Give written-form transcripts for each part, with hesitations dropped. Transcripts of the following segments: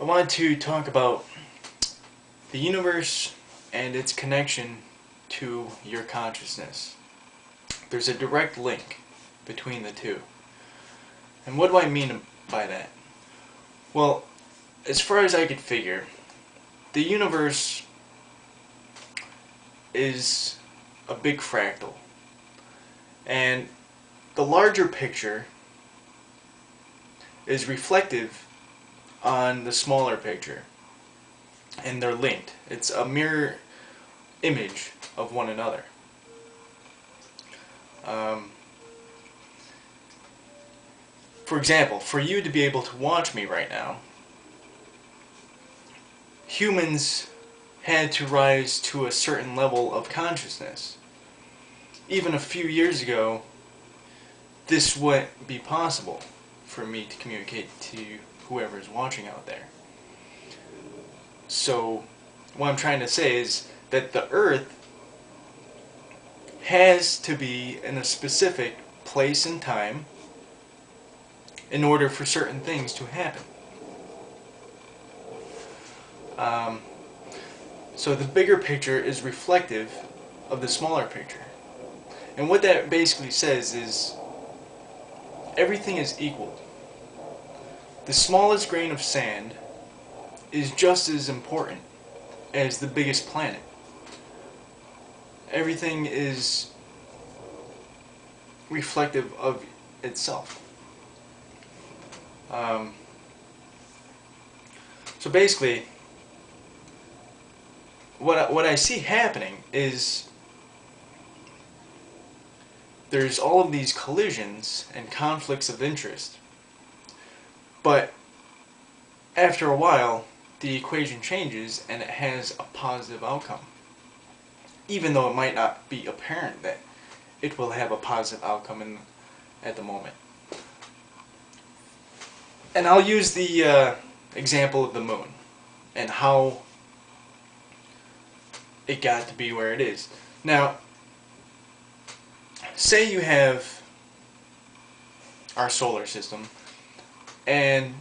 I wanted to talk about the universe and its connection to your consciousness. There's a direct link between the two. And what do I mean by that? Well, as far as I could figure, the universe is a big fractal. And the larger picture is reflective on the smaller picture. And they're linked. It's a mirror image of one another. For example, for you to be able to watch me right now, humans had to rise to a certain level of consciousness. Even a few years ago, this wouldn't be possible for me to communicate to whoever is watching out there. So, what I'm trying to say is that the Earth has to be in a specific place and time in order for certain things to happen. So the bigger picture is reflective of the smaller picture. And what that basically says is everything is equal. The smallest grain of sand is just as important as the biggest planet. Everything is reflective of itself. So basically, what I see happening is there's all of these collisions and conflicts of interest, but after a while the equation changes and it has a positive outcome, even though it might not be apparent that it will have a positive outcome at the moment. And I'll use the example of the moon and how it got to be where it is. Now, say you have our solar system, and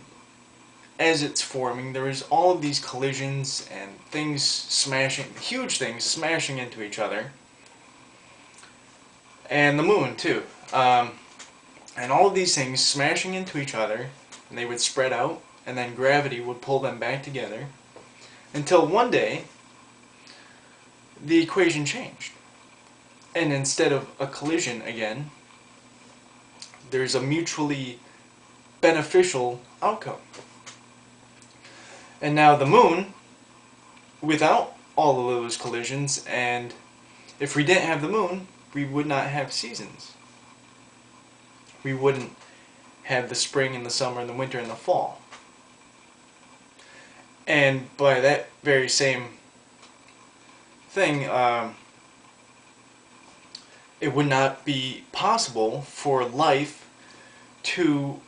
as it's forming, there is all of these collisions and things smashing, huge things smashing into each other, and the moon too. And all of these things smashing into each other, and they would spread out, and then gravity would pull them back together, until one day the equation changed. And instead of a collision again, there's a mutually beneficial outcome. And now the moon, without all of those collisions, and if we didn't have the moon, we would not have seasons. We wouldn't have the spring and the summer and the winter and the fall. And by that very same thing, it would not be possible for life to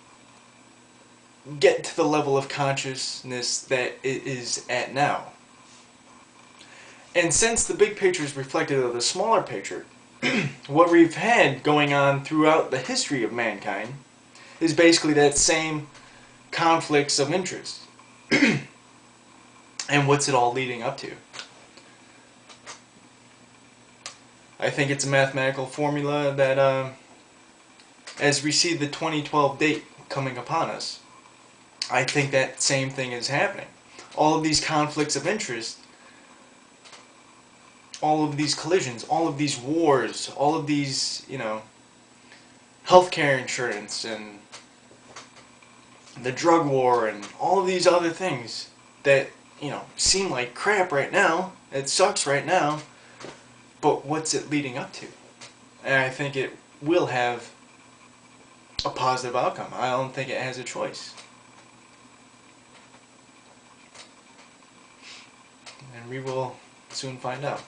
get to the level of consciousness that it is at now. And since the big picture is reflective of the smaller picture, what we've had going on throughout the history of mankind is basically that same conflicts of interest. And what's it all leading up to? I think it's a mathematical formula that as we see the 2012 date coming upon us, I think that same thing is happening. All of these conflicts of interest, all of these collisions, all of these wars, all of these, healthcare insurance and the drug war and all of these other things that, seem like crap right now, it sucks right now, but what's it leading up to? And I think it will have a positive outcome. I don't think it has a choice. And we will soon find out.